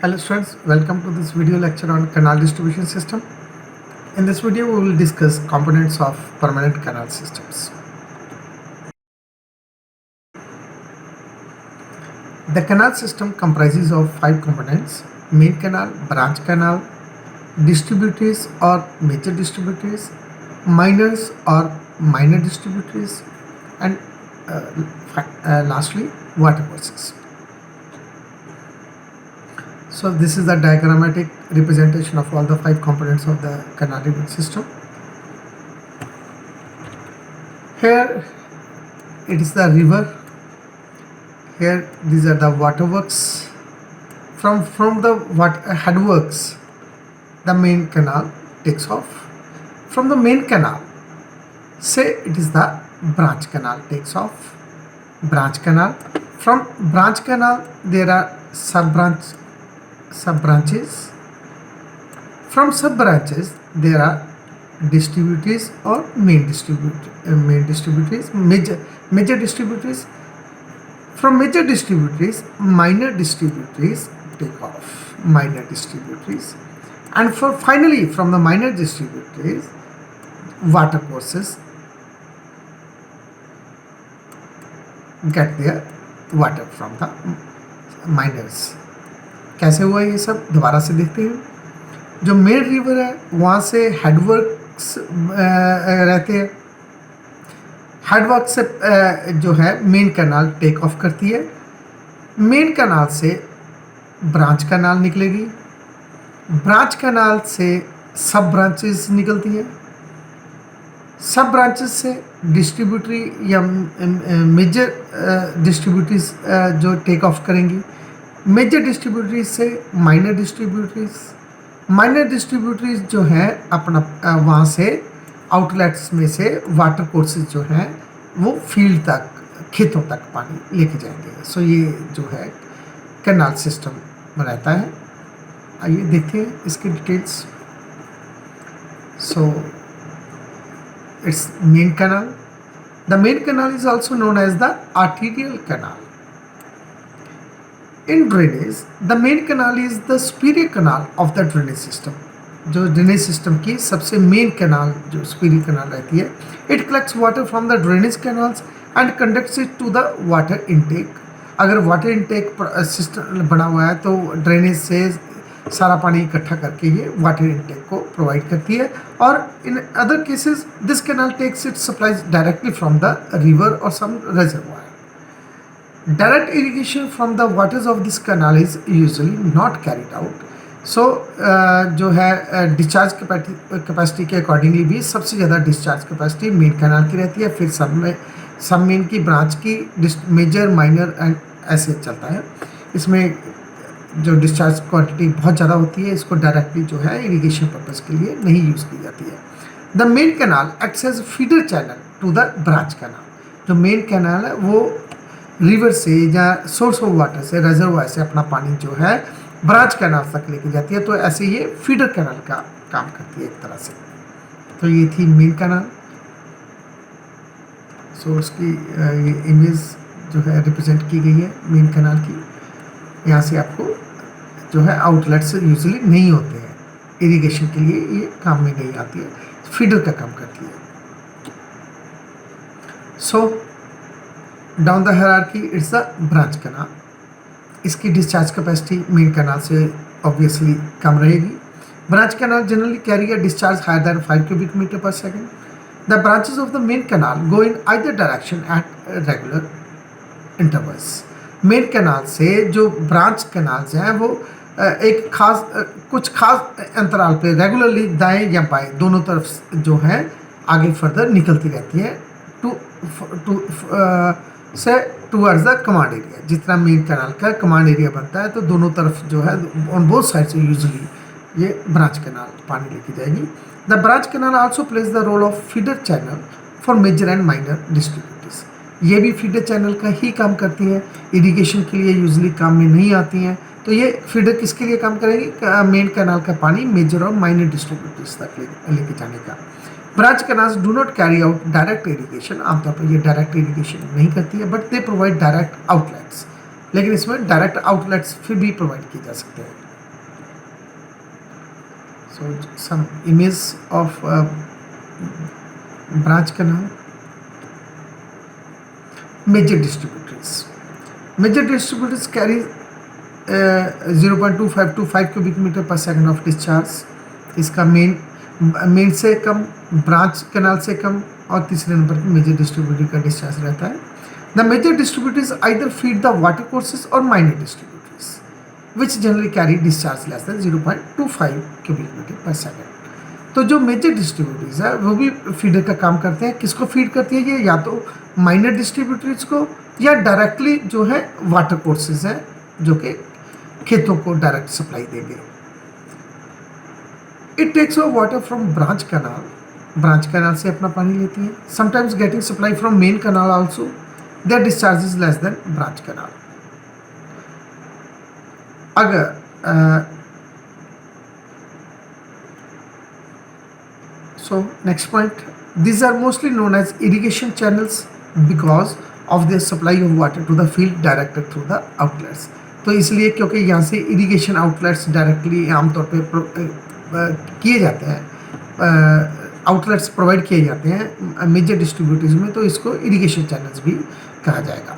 Hello students, welcome to this video lecture on canal distribution system. In this video we will discuss components of permanent canal systems. The canal system comprises of 5 components: main canal, branch canal, distributaries or major distributaries, minors or minor distributaries, and lastly watercourses. So this is the diagrammatic representation of all the 5 components of the canal river system. Here it is the river. Here these are the waterworks. From the headworks, the main canal takes off. From the main canal, say it is the branch canal takes off. Branch canal. From branch canal there are sub-branches. From sub-branches there are distributaries or major distributaries. From major distributaries, minor distributaries take off. And finally from the minor distributaries, watercourses get their water from the minors. कैसे हुआ ये सब दोबारा से देखते हैं. जो main river है वहाँ से हेडवर्क्स रहते हैं. हेडवर्क से जो है मेन कैनाल टेक ऑफ करती है. मेन कैनाल से ब्रांच कैनाल निकलेगी. ब्रांच कैनाल से सब ब्रांचेस निकलती है. सब ब्रांचेस से डिस्ट्रीब्यूटरी या मेजर डिस्ट्रीब्यूटरीज जो टेक ऑफ करेंगी. मेजर डिस्ट्रीब्यूटरीज से माइनर डिस्ट्रीब्यूटरीज जो हैं अपना वहाँ से आउटलेट्स में से वाटर कोर्सेज जो हैं वो फील्ड तक, खेतों तक पानी लेके जाएंगे. सो ये जो है कैनाल सिस्टम रहता है. आइए देखते हैं इसके details. So it's main canal. The main canal is also known as the arterial canal. In drainage, the main canal is the superior canal of the drainage system. जो ड्रेनेज सिस्टम की सबसे main canal जो superior canal रहती है. It collects water from the drainage canals and conducts it to the water intake. अगर water intake system बना हुआ है तो ड्रेनेज से सारा पानी इकट्ठा करके ये वाटर इनटेक को प्रोवाइड करती है. और in other cases this canal takes it supplies directly from the river और some reservoir. Direct irrigation from the waters of this canal is usually not carried out. So जो है discharge capacity के accordingly भी सबसे ज़्यादा discharge capacity main canal की रहती है. फिर सब मेन की, ब्रांच की, मेजर, माइनर एंड ऐसे चलता है. इसमें जो डिस्चार्ज क्वांटिटी बहुत ज़्यादा होती है इसको डायरेक्टली जो है इरिगेशन पर्पज़ के लिए नहीं यूज़ की जाती है. The main canal acts as feeder channel to the branch canal. जो मेन कैनाल है वो रिवर से या सोर्स ऑफ वाटर से, रिजर्वायर से अपना पानी जो है ब्रांच कैनाल तक लेके जाती है. तो ऐसे ये फीडर कैनाल का काम करती है एक तरह से. तो ये थी मेन कैनाल. सो उसकी ये इमेज जो है रिप्रेजेंट की गई है मेन कैनाल की. यहाँ से आपको जो है आउटलेट्स यूजुअली नहीं होते हैं, इरिगेशन के लिए ये काम में नहीं आती है, फीडर का काम करती है. So down the hierarchy it's the branch canal. इसकी डिस्चार्ज कैपेसिटी मेन कैनाल से ऑब्वियसली कम रहेगी. Branch canal generally carry a discharge higher than 5 cubic meter per second. The branches of the main canal go in either direction at regular intervals. Main canal से जो branch canals हैं वो एक खास कुछ खास अंतराल पे रेगुलरली दाएं या बाएं दोनों तरफ जो है आगे फर्दर निकलती रहती है से टूवर्ड्स द कमांड एरिया. जितना मेन कैनाल का कमांड एरिया बनता है तो दोनों तरफ जो है ऑन बोथ साइड से यूजुअली ये ब्रांच कैनाल पानी लेके जाएगी. The branch canal also plays the role of feeder channel for major and minor distributaries. ये भी फीडर चैनल का ही काम करती हैं, इरिगेशन के लिए यूजुअली काम में नहीं आती हैं. तो ये फीडर किसके लिए काम करेगी? मेन कैनाल का पानी मेजर और माइनर डिस्ट्रीब्यूटरीज तक लेके जाने का. Branch canals do not carry out direct irrigation. आमतौर पर ये डायरेक्ट इरिगेशन नहीं करती है, but they provide direct outlets. लेकिन इसमें डायरेक्ट आउटलेट्स फिर भी प्रोवाइड किए जा सकते हैं. So some image of branch canal. Major distributaries. Major distributaries carry 0.25 to 5 cubic meter per second of discharge. इसका मेन से कम, ब्रांच कैनाल से कम, और तीसरे नंबर पर मेजर डिस्ट्रीब्यूटरी का डिस्चार्ज रहता है. The major distributaries either feed the water courses और minor distributaries which generally carry discharge less than 0.25 cubic metre per second. तो जो मेजर डिस्ट्रीब्यूटरीज है वो भी फीडर का काम करते हैं. किसको फीड करती है ये? या तो माइनर डिस्ट्रीब्यूटरीज को, या डायरेक्टली जो है वाटर कोर्सेज हैं जो कि खेतों को डायरेक्ट सप्लाई देंगे. It takes over water from branch canal. Branch canal से अपना पानी लेती है. Sometimes getting supply from main canal also. Their discharge is less than branch canal. अगर so next point, these are mostly known as irrigation channels because of their supply of water to the field directed through the outlets. तो इसलिए क्योंकि यहाँ से irrigation outlets directly आमतौर पे किए जाते हैं, आउटलेट्स प्रोवाइड किए जाते हैं मेजर डिस्ट्रीब्यूटर्स में, तो इसको इरिगेशन चैनल्स भी कहा जाएगा.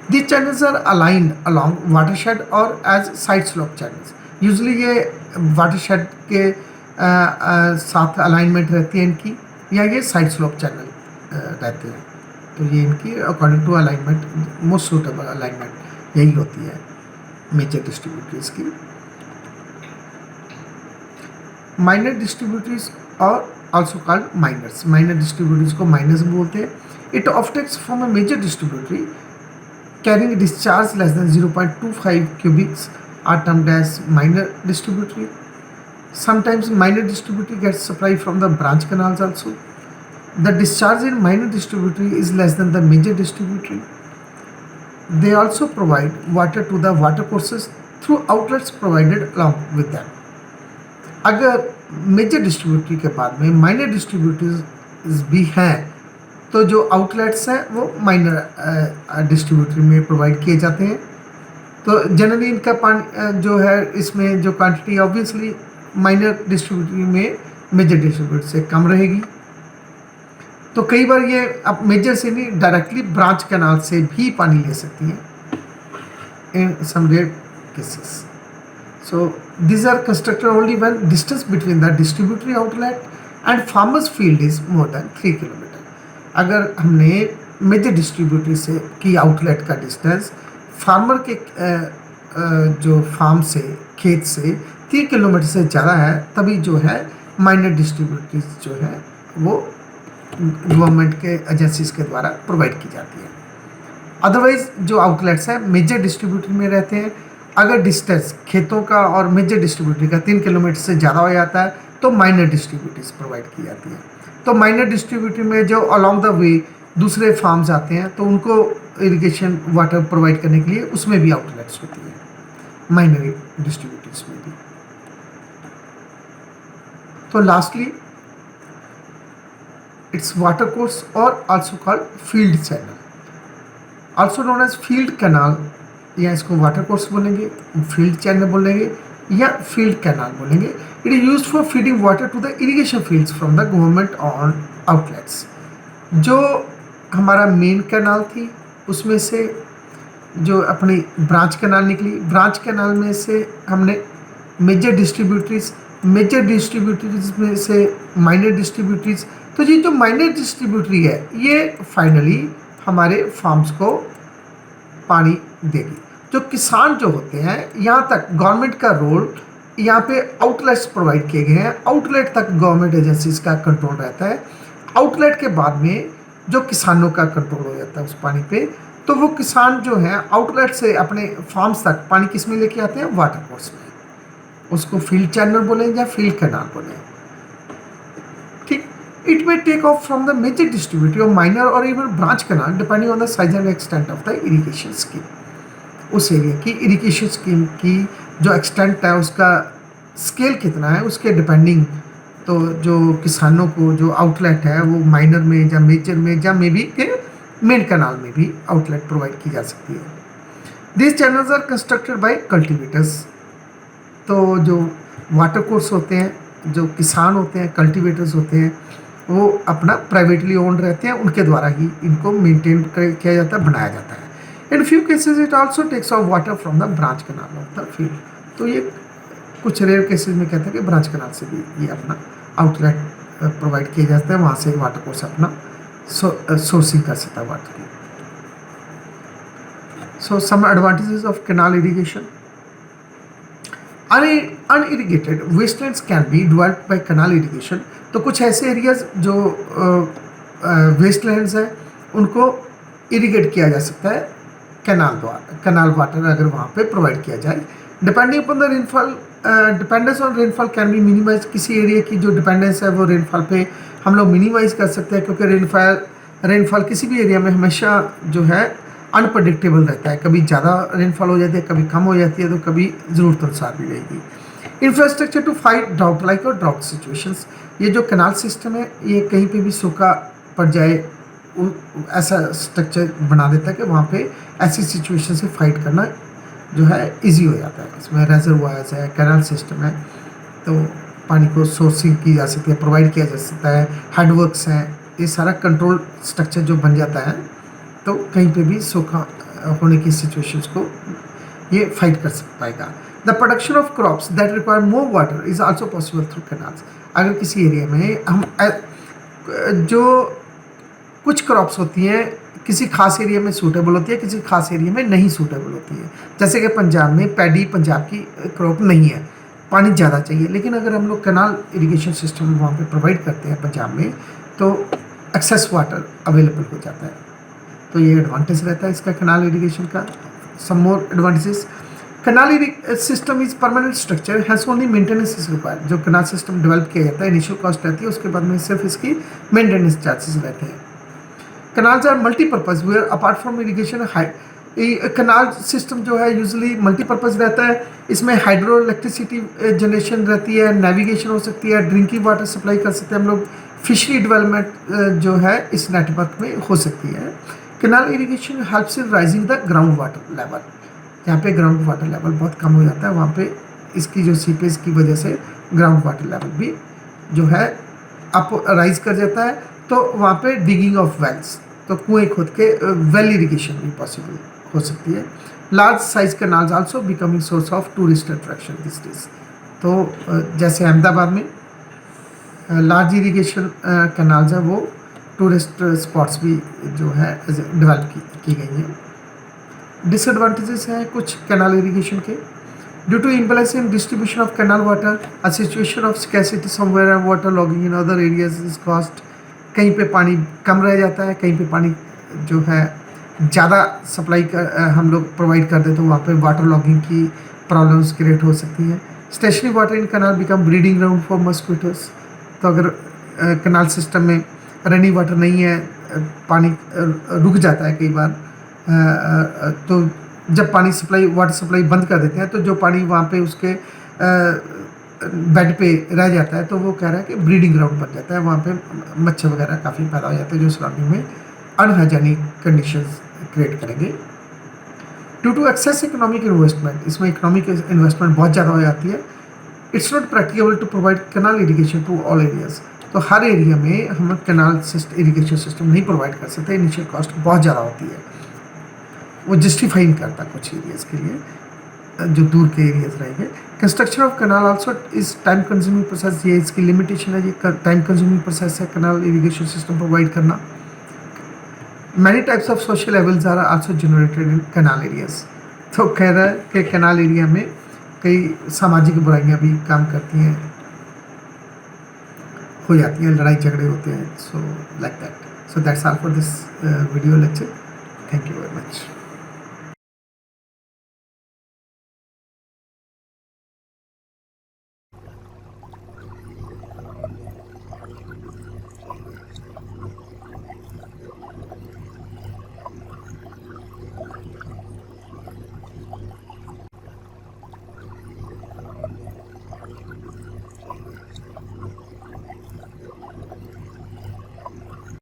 These channels are aligned along watershed और as side slope channels. Usually ये वाटरशेड के साथ अलाइनमेंट रहती है इनकी, या ये साइड स्लोप चैनल रहते हैं. तो ये इनकी according to alignment most suitable alignment यही होती है मेजर डिस्ट्रीब्यूटरीज की. माइनर डिस्ट्रीब्यूटरीज और also called minors. Minor distributaries को माइनर्स बोलते हैं. It offtakes from a major distributary carrying discharge less than 0.25 cubics are termed as minor distributary. Sometimes minor distributary gets supply from the branch canals also. The discharge in minor distributary is less than the major distributary. They also provide water to the water courses through outlets provided along with them. अगर major distributary के बाद में minor distributaries भी हैं तो जो outlets हैं वो माइनर डिस्ट्रीब्यूटरी में प्रोवाइड किए जाते हैं. तो जनरली इनका पानी जो है इसमें जो क्वांटिटी ऑब्वियसली माइनर डिस्ट्रीब्यूटरी में मेजर डिस्ट्रीब्यूटर से कम रहेगी. तो कई बार ये अब मेजर से नहीं डायरेक्टली ब्रांच कैनाल से भी पानी ले सकती हैं in some rare cases. So these are constructed only when distance between the distributary outlet and farmer's field is more than 3 kilometre. अगर हमने मेजर डिस्ट्रीब्यूटरी से की आउटलेट का डिस्टेंस फार्मर के जो फार्म से खेत से 3 किलोमीटर से ज़्यादा है तभी जो है माइनर डिस्ट्रीब्यूटरीज जो है वो गवर्नमेंट के एजेंसीज के द्वारा प्रोवाइड की जाती है. अदरवाइज जो आउटलेट्स हैं मेजर डिस्ट्रीब्यूटरी में रहते हैं. अगर डिस्टेंस खेतों का और मेजर डिस्ट्रीब्यूटरी का 3 किलोमीटर से ज़्यादा हो जाता है तो माइनर डिस्ट्रीब्यूटरीज प्रोवाइड की जाती है. तो माइनर डिस्ट्रीब्यूटरी में जो अलॉन्ग द वे दूसरे फार्म्स आते हैं तो उनको इरिगेशन वाटर प्रोवाइड करने के लिए उसमें भी आउटलेट्स होती है माइनर डिस्ट्रीब्यूटरीज में भी. तो लास्टली इट्स वाटर कोर्स और also called field channel, also known as field canal, या इसको वाटर कोर्स बोलेंगे, फील्ड चैनल बोलेंगे या फील्ड कैनाल बोलेंगे. It is used for feeding water to the irrigation fields from the government on outlets. जो हमारा main canal थी उसमें से जो अपनी ब्रांच कैनाल निकली, ब्रांच कैनाल में से हमने मेजर डिस्ट्रीब्यूटरीज में से माइनर डिस्ट्रीब्यूटरीज. तो ये जो माइनर डिस्ट्रीब्यूटरी है ये फाइनली हमारे फार्म्स को पानी देगी. जो किसान जो होते हैं यहाँ तक गवर्नमेंट का रोल, यहाँ पे आउटलेट्स प्रोवाइड किए गए हैं. आउटलेट तक गवर्नमेंट एजेंसीज का कंट्रोल रहता है. आउटलेट के बाद में जो किसानों का कंट्रोल हो जाता है उस पानी पे. तो वो किसान जो हैं आउटलेट से अपने फार्म्स तक पानी किस में लेके आते हैं? वाटर कोर्स में. उसको फील्ड चैनल बोलें या फील्ड कैनाल बोलें. ठीक. It may take off from the major distributary और माइनर और even branch canal depending on the size and extent of the irrigation scheme. उस एरिया की इरिगेशन स्कीम की जो एक्सटेंट है उसका स्केल कितना है उसके डिपेंडिंग. तो जो किसानों को जो आउटलेट है वो माइनर में या मेजर में या मे बी के मेन कैनाल में भी आउटलेट प्रोवाइड की जा सकती है. This channels are constructed by cultivators. तो जो वाटर कोर्स होते हैं, जो किसान होते हैं, कल्टीवेटर्स होते हैं, वो अपना प्राइवेटली ओन्ड रहते हैं, उनके द्वारा ही इनको मेंटेन किया जाता है, बनाया जाता है। In few cases it also takes off water from the branch canal of the field. तो ये कुछ रेयर केसेस में कहते हैं कि ब्रांच कैनाल से भी ये अपना आउटलेट प्रोवाइड किया जाता है, वहाँ से वाटर कोर्स अपना सोर्सिंग कर सकता है वाटर की। So some advantages of canal irrigation. Unirrigated wastelands can be developed by canal irrigation. तो कुछ ऐसे एरियाज जो वेस्टलैंड्स हैं उनको इरिगेट किया जा सकता है कैनाल द्वारा, कैनाल वाटर अगर वहाँ पे प्रोवाइड किया जाए। Depending upon the rainfall, dependence on rainfall can be minimise. किसी एरिया की जो डिपेंडेंस है वो रेनफॉल पे हम लोग मिनिमाइज कर सकते हैं, क्योंकि रेनफॉल किसी भी एरिया में हमेशा जो है अनप्रडिक्टेबल रहता है। कभी ज़्यादा रेनफॉल हो जाती है, कभी कम हो जाती है, तो कभी ज़रूरत अनुसार भी रहेगी। Infrastructure to fight drought like और ड्राउट सिचुएशंस। ये जो कैनाल सिस्टम है ये कहीं पे भी सूखा पड़ जाए ऐसा स्ट्रक्चर बना देता है कि वहाँ पे ऐसी सिचुएशन से फाइट करना जो है इजी हो जाता है। इसमें रेजरवायर्स है, कैनाल सिस्टम है, तो पानी को सोर्सिंग की जा सकती है, प्रोवाइड किया जा सकता है, हेडवर्क्स हैं, ये सारा कंट्रोल स्ट्रक्चर जो बन जाता है, तो कहीं पे भी सूखा होने की सिचुएशंस को ये फाइट कर पाएगा। The production of crops that require more water is also possible through canals. अगर किसी एरिया में हम जो कुछ क्रॉप्स होती हैं किसी खास एरिया में सूटेबल होती है, किसी खास एरिया में नहीं सूटेबल होती है। जैसे कि पंजाब में पैडी पंजाब की क्रॉप नहीं है, पानी ज़्यादा चाहिए, लेकिन अगर हम लोग कैनाल इरिगेशन सिस्टम वहाँ पे प्रोवाइड करते हैं पंजाब में, तो एक्सेस वाटर अवेलेबल हो जाता है। तो ये एडवांटेज रहता है इसका कैनाल इरिगेशन का। Some more advantages. Canal system is permanent structure, has only maintenance is required. जो कैनाल सिस्टम डेवलप किया जाता है इनिशियल कॉस्ट रहती है, उसके बाद में सिर्फ इसकी मेंटेनेंस चार्जेस रहते हैं। Canals are multipurpose where apart from irrigation canal system जो है यूजुअली मल्टीपर्पज रहता है। इसमें हाइड्रो इलेक्ट्रिसिटी जनरेशन रहती है, नेविगेशन हो सकती है, ड्रिंकिंग वाटर सप्लाई कर सकते हैं हम लोग, फिशरी डेवलपमेंट जो है इस नेटवर्क में हो सकती है। Canal irrigation helps in rising the ground water level. यहाँ पे ग्राउंड वाटर लेवल बहुत कम हो जाता है, वहाँ पे इसकी जो सीपेज की वजह से ग्राउंड वाटर लेवल भी जो है अप राइज कर जाता है। तो वहाँ पे डिगिंग ऑफ वेल्स, तो कुएँ खोद के वेल इरिगेशन भी पॉसिबल हो सकती है। Large size canals also becoming source of tourist attraction this days. तो जैसे अहमदाबाद में लार्ज इरिगेशन कैनाल्स है, वो टूरिस्ट स्पॉट्स भी जो है डेवलप की गई हैं। डिसएडवांटेजेस हैं कुछ कैनाल इरिगेशन के। Due to imbalance in distribution of canal water, a situation of scarcity somewhere and water logging in other areas is caused. कहीं पे पानी कम रह जाता है, कहीं पे पानी जो है ज़्यादा सप्लाई हम लोग प्रोवाइड कर देते, तो वहाँ पे वाटर लॉगिंग की प्रॉब्लम्स क्रिएट हो सकती हैं। Stationary water in canal become breeding ground for mosquitoes. तो अगर कैनाल सिस्टम में रनिंग वाटर नहीं है, पानी रुक जाता है कई बार, तो जब पानी सप्लाई वाटर सप्लाई बंद कर देते हैं, तो जो पानी वहाँ पे उसके बेड पे रह जाता है, तो वो कह रहा है कि ब्रीडिंग ग्राउंड बन जाता है, वहाँ पे मच्छर वगैरह काफ़ी पैदा हो जाते हैं जो सराउंडिंग में अनहाइजेनिक कंडीशंस क्रिएट करेंगे। Due to excess economic investment, इसमें इकोनॉमिक इन्वेस्टमेंट बहुत ज़्यादा हो जाती है। It's not practicable to provide canal irrigation to all areas. तो हर एरिया में हम कैनाल इरिगेशन सिस्टम नहीं प्रोवाइड कर सकते, इनिशियल कॉस्ट बहुत ज़्यादा होती है, वो जस्टिफाई नहीं करता कुछ एरियाज़ के लिए जो दूर के एरियाज रहेंगे। Construction of canal also is time consuming process, ये इसकी लिमिटेशन है, ये टाइम कंज्यूमिंग प्रोसेस है कैनाल इरिगेशन सिस्टम प्रोवाइड करना। Many types of social levels are also generated in canal areas. तो कह रहा है कि कैनाल एरिया में कई सामाजिक बुराइयां भी काम करती हैं, हो जाती हैं, लड़ाई झगड़े होते हैं। So like that. So that's all for this video lecture. Thank you very much.